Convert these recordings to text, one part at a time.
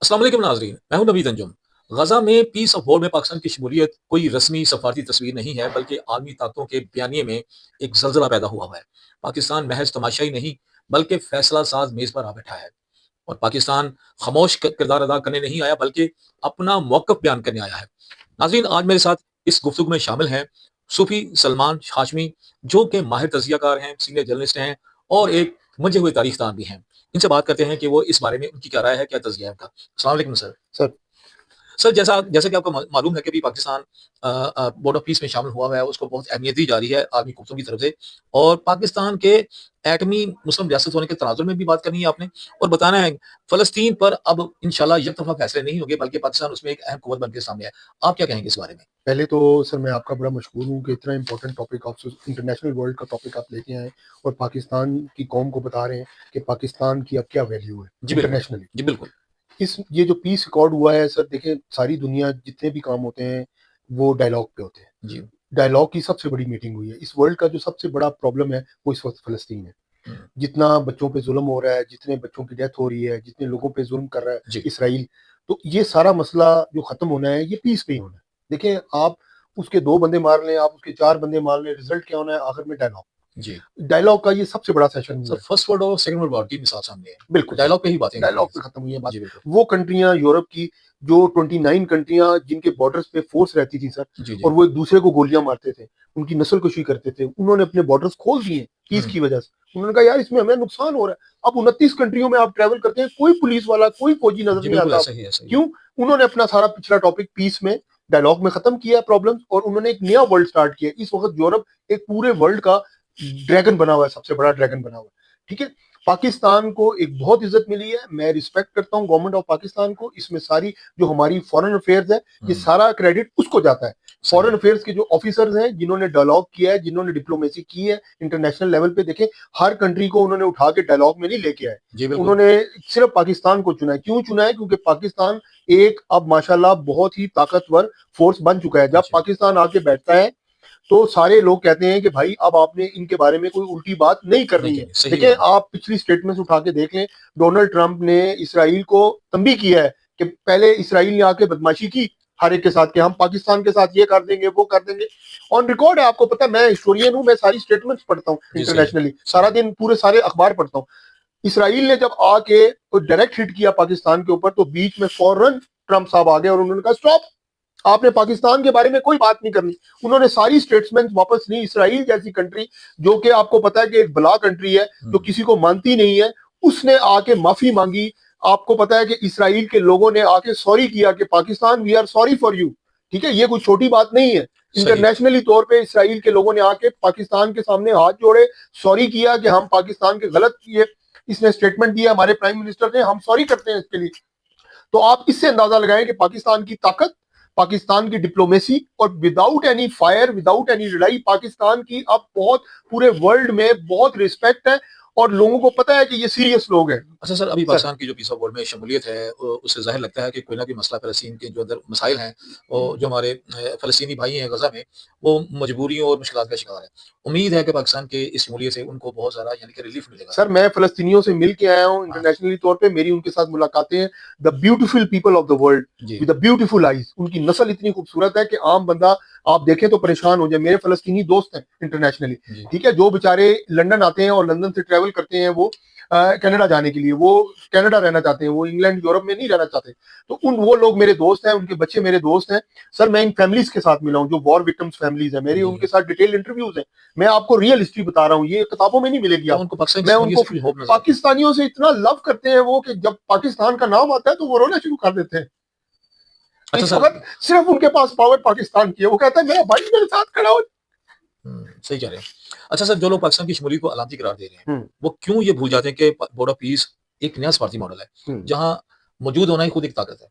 अस्सलाम वालेकुम नाज़रीन, मैं हूं नवीद अंजुम। गजा में पीस ऑफ वॉर में पाकिस्तान की शमूलियत कोई रस्मी सफारती तस्वीर नहीं है, बल्कि आलमी ताकतों के बयानिए में एक जलजला पैदा हुआ है। पाकिस्तान महज तमाशाई नहीं, बल्कि फैसला साज मेज पर आ बैठा है। और पाकिस्तान खामोश किरदार अदा करने नहीं आया, बल्कि अपना मौकफ बयान करने आया है। नाज़रीन, आज मेरे साथ इस गुफ्तगू में शामिल हैं सूफी सलमान हाशमी, जो कि माहिर तजियाकार हैं, सीनियर जर्नलिस्ट हैं और एक मंजे हुए तारीखदान भी हैं। इनसे बात करते हैं कि वो इस बारे में उनकी क्या राय है, क्या तजिया है उनका। अस्सलाम वालेकुम सर। सर। सर, जैसा जैसा कि आपको मालूम है कि अभी पाकिस्तान बोर्ड ऑफ पीस में शामिल हुआ है, उसको बहुत अहमियत दी जा रही है आर्मी कुतों की तरफ से। और पाकिस्तान के एटमी मुस्लिम रियासत होने के तनाजुर में भी बात करनी है आपने, और बताना है फ़लस्तीन पर अब इंशाल्लाह यकतरफा फैसले नहीं होंगे, बल्कि पाकिस्तान उसमें एक अहम कुव्वत बन के सामने है। आप क्या कहेंगे इस बारे में? पहले तो सर मैं आपका बड़ा मशहूर हूँ कि इतना इंपॉर्टेंट टॉपिक आप इंटरनेशनल वर्ल्ड का टॉपिक आप लेके आए और पाकिस्तान की कौम को बता रहे हैं कि पाकिस्तान की अब क्या वैल्यू है जी बिल्कुल। इंटरनेशनली। जी बिल्कुल। इस ये जो पीस रिकॉर्ड हुआ है सर, देखिए सारी दुनिया जितने भी काम होते हैं वो डायलॉग पे होते हैं। जी। डायलॉग की सबसे बड़ी मीटिंग हुई है। इस वर्ल्ड का जो सबसे बड़ा प्रॉब्लम है वो इस वक्त फलस्तीन है। हम्म। जितना बच्चों पे जुल्म हो रहा है, जितने बच्चों की डेथ हो रही है, जितने लोगों पे जुल्म कर रहा है जी। इसराइल, तो ये सारा मसला जो खत्म होना है ये पीस पे ही होना है। देखिए, आप उसके 2 बंदे मार लें, आप उसके 4 बंदे मार लें, रिजल्ट क्या होना है आखिर में? डायलॉग। जी। डायलॉग का ये सबसे बड़ा सेशन सर, हुआ है। फर्स्ट वर्ल्ड और सेकंड वर्ल्ड वॉर की मिसाल सामने है। बिल्कुल सर, डायलॉग पे ही बातें खत्म डायलॉग हुई। पे खत्म हुई है बात। जी बिल्कुल। वो कंट्रियां यूरोप की जो 29 कंट्रियां जिनके बॉर्डर्स पे फोर्स रहती थी सर, जी जी। और वो एक दूसरे को गोलियां मारते थे, उनकी नस्ल कुशी करते थे, उन्होंने अपने बॉर्डर्स खोल दिए पीस हम्म। की वजह से। उन्होंने कहा यार इसमें हमें नुकसान हो रहा है। अब 29 कंट्रियों में आप ट्रेवल करते हैं, कोई पुलिस वाला कोई फौजी नजर जी नहीं बिल्कुल, आता ऐसा आपको। ही ऐसा ही है। क्यों? उन्होंने अपना सारा पिछला टॉपिक पीस में, डायलॉग में खत्म किया प्रॉब्लम्स, और उन्होंने एक नया वर्ल्ड स्टार्ट किया। इस वक्त यूरोप एक पूरे वर्ल्ड का ड्रैगन बना हुआ है, सबसे बड़ा ड्रैगन बना हुआ है। ठीक है, पाकिस्तान को एक बहुत इज्जत मिली है। मैं रिस्पेक्ट करता हूँ गवर्नमेंट ऑफ पाकिस्तान को। इसमें सारी जो हमारी फॉरेन अफेयर्स है, ये हम्म। सारा क्रेडिट उसको जाता है। सही फॉरेन है। अफेयर्स के जो ऑफिसर्स हैं, जिन्होंने डायलॉग किया है, जिन्होंने डिप्लोमेसी की है इंटरनेशनल लेवल पे, देखें हर कंट्री को उन्होंने उठा के डायलॉग में नहीं लेके आए। जी बिल्कुल। उन्होंने सिर्फ पाकिस्तान को चुना है। क्यों चुना है? क्योंकि पाकिस्तान एक अब माशाल्लाह बहुत ही ताकतवर फोर्स बन चुका है। जब जी पाकिस्तान आके बैठता है तो सारे लोग कहते हैं कि भाई अब आपने इनके बारे में कोई उल्टी बात नहीं नहीं करनी है। कहनी, सही देखिए, बात है। आप पिछली स्टेटमेंट्स उठा के देख लें। डोनाल्ड ट्रंप ने इसराइल को तंबी किया है कि पहले इसराइल ने आके बदमाशी की हर एक के साथ, कि हम पाकिस्तान के साथ ये कर देंगे वो कर देंगे। ऑन रिकॉर्ड है, आपको पता है, मैं हिस्टोरियन हूं, मैं सारी स्टेटमेंट्स पढ़ता हूँ जी सही है। इंटरनेशनली, सही सारा है। दिन पूरे सारे अखबार पढ़ता हूँ। इसराइल ने जब आके डायरेक्ट हिट किया पाकिस्तान के ऊपर, तो बीच में फौरन ट्रंप साहब आ गए और उन्होंने कहा स्टॉप, आपने पाकिस्तान के बारे में कोई बात नहीं करनी। उन्होंने सारी स्टेटमेंट्स वापस ली। इसराइल जैसी कंट्री, जो कि आपको पता है कि एक बला कंट्री है, जो किसी को मानती नहीं है, उसने आके माफी मांगी। आपको पता है कि इसराइल के लोगों ने आके सॉरी किया कि Pakistan we are sorry for you. ठीक है, ये कोई छोटी बात नहीं है। सही है। इंटरनेशनली तौर पे इसराइल के लोगों ने आके पाकिस्तान के सामने हाथ जोड़े, सॉरी किया कि हम पाकिस्तान के गलत किए। इसने स्टेटमेंट दिया, हमारे प्राइम मिनिस्टर ने, हम सॉरी करते हैं इसके लिए। तो आप इससे अंदाजा लगाएं कि पाकिस्तान की ताकत, पाकिस्तान की डिप्लोमेसी, और without any fire, without any लड़ाई, पाकिस्तान की अब बहुत पूरे वर्ल्ड में बहुत रिस्पेक्ट है, और लोगों को पता है कि ये सीरियस लोग हैं। अच्छा सर, अभी सर, पाकिस्तान की जो पीस ऑफ वॉर में शमूलियत है, उससे ज़ाहिर लगता है कि कोई ना कोई मसला फ़लस्तीन के जो अंदर मसाइल हैं, और जो हमारे फ़लस्तीनी भाई हैं गज़ा में, वो मजबूरियों और मुश्किलात का शिकार है। उम्मीद है कि पाकिस्तान के इस शमूलियत से उनको बहुत ज़्यादा यानी कि रिलीफ मिलेगा। सर मैं फ़लस्तीनियों से मिल के आया हूँ हाँ। इंटरनेशनली तौर पे, मेरी उनके साथ मुलाकातें हैं। The beautiful people of the world जी। With the beautiful eyes. उनकी नस्ल इतनी खूबसूरत है कि आम बंदा आप देखें तो परेशान हो जाए। मेरे फ़लस्तीनी दोस्त हैं इंटरनेशनली, जी। ठीक है, जो बेचारे लंदन आते हैं और लंदन से ट्रैवल करते हैं, वो कनाडा जाने के लिए, वो कनाडा रहना चाहते हैं, वो इंग्लैंड यूरोप में नहीं रहना चाहते। तो वो लोग मेरे दोस्त हैं, उनके बच्चे मेरे दोस्त हैं। सर मैं इन फैमिलीज के साथ मिला हूँ, जो वॉर विक्टिम्स फैमिलीज है मेरी, जी। उनके साथ डिटेल इंटरव्यूज हैं। मैं आपको रियल हिस्ट्री बता रहा हूँ, ये किताबों में नहीं मिलेगी क्या आपको। उनको पाकिस्तान की मैं शमूलियत उनको, से कुछ होप नज़र आती है? पाकिस्तानियों से इतना लव करते हैं वो, कि जब पाकिस्तान का नाम आता है तो वो रोना शुरू कर देते हैं। अच्छा इस सर। वक्त सिर्फ उनके पास पावर पाकिस्तान की है। वो कहता है मेरा भाई मेरे साथ खड़ा हो। सही कह रहे हैं। अच्छा सर, जो लोग पाकिस्तान की शमूलियत को अलामती करार दे रहे हैं, हम्म, वो क्यों ये भूल जाते हैं कि बोर्ड ऑफ पीस एक नया सफारती मॉडल है, हम्म। जहां मौजूद होना ही खुद एक ताकत है।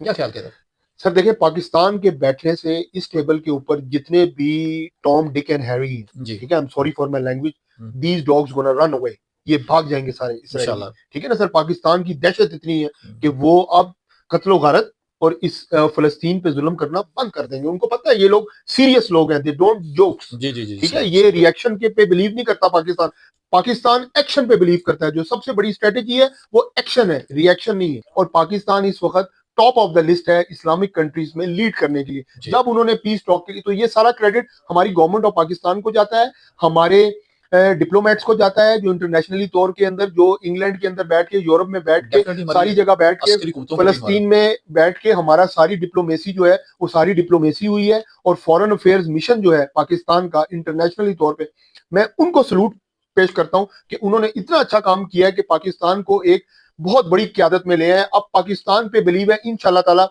क्या ख्याल कहते हैं? सर देखिए, पाकिस्तान के बैठने से इस टेबल के ऊपर जितने भी टॉम डिक एंड हैरी हैं, जी। ठीक है, I am sorry for my language, hmm. These dogs gonna run away. ये भाग जाएंगे सारे इसराइली। इंशाल्लाह। ठीक है ना सर, पाकिस्तान की दहशत इतनी है कि हम्म। वो अब कत्लो गारत और इस फ़लस्तीन पे ज़ुल्म करना बंद कर देंगे। उनको पता है ये लोग सीरियस लोग हैं, दे डोंट जोक्स। जी, जी, जी, ठीक है? सही, ये सही। रिएक्शन के पे बिलीव नहीं करता पाकिस्तान। पाकिस्तान एक्शन पे बिलीव करता है। जो सबसे बड़ी स्ट्रैटेजी है वो एक्शन है, रिएक्शन नहीं है। और पाकिस्तान इस वक़्त टॉप ऑफ द लिस्ट है इस्लामिक कंट्रीज़ में लीड करने के लिए। जी, जब उन्होंने पीस टॉक के लिए, तो ये सारा क्रेडिट हमारी गवर्नमेंट ऑफ पाकिस्तान को जाता है, हमारे डिप्लोमेट्स को जाता है, जो इंटरनेशनली तौर के अंदर, जो इंग्लैंड के अंदर बैठ के, यूरोप में बैठ के, डेफ़िनेटली हमारी सारी जगह बैठ के, अस्करी क़ुव्वतों को भी हमारा फ़लस्तीन में बैठ के हमारा सारी डिप्लोमेसी जो है, वो सारी डिप्लोमेसी हुई है। और फॉरेन अफेयर्स मिशन जो है पाकिस्तान का इंटरनेशनली तौर पे, मैं उनको सैल्यूट पेश करता हूं कि उन्होंने इतना अच्छा काम किया है कि पाकिस्तान को एक बहुत बड़ी क़यादत में ले आए। अब पाकिस्तान पे बिलीव है इंशाल्लाह ताला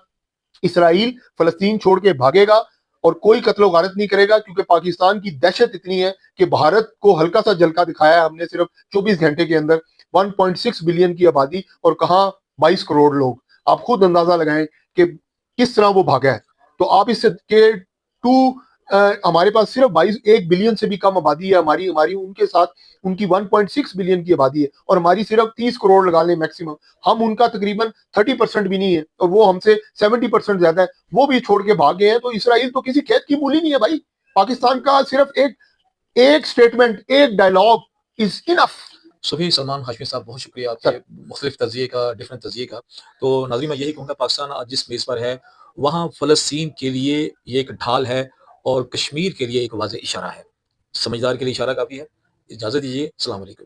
इसराइल फ़लस्तीन छोड़ के भागेगा और कोई कत्लो गारत नहीं करेगा, क्योंकि पाकिस्तान की दहशत इतनी है कि भारत को हल्का सा झलका दिखाया है हमने सिर्फ 24 घंटे के अंदर। 1.6 बिलियन की आबादी और कहाँ 22 करोड़ लोग। आप खुद अंदाजा लगाएं कि किस तरह वो भागा है। तो आप इससे के टू हमारे पास सिर्फ 1 बिलियन से भी कम आबादी है हमारी हमारी उनके साथ उनकी 1.6 बिलियन की आबादी है, और हमारी सिर्फ 30 करोड़ लगा लें मैक्सिमम। हम उनका तकरीबन 30% भी नहीं है, और वो हमसे 70% ज्यादा है। वो भी छोड़ के भाग गए हैं। तो इसराइल तो किसी खेत की मूली नहीं है भाई। पाकिस्तान का सिर्फ एक एक स्टेटमेंट, एक डायलॉग इज इनफ। सुबह सलमान हाशमी साहब, बहुत शुक्रिया आपके सर, मुख्तलिफ तज़िये का, डिफरेंट तज़िये का। तो नाज़रीन, मैं यही कहूँगा, पाकिस्तान आज जिस मेज़ पर है, वहाँ फ़लस्तीन के लिए ये एक ढाल है और कश्मीर के लिए एक वाज़ेह इशारा है। समझदार के लिए इशारा काफ़ी है। इजाज़त दीजिए। अस्सलाम वालेकुम।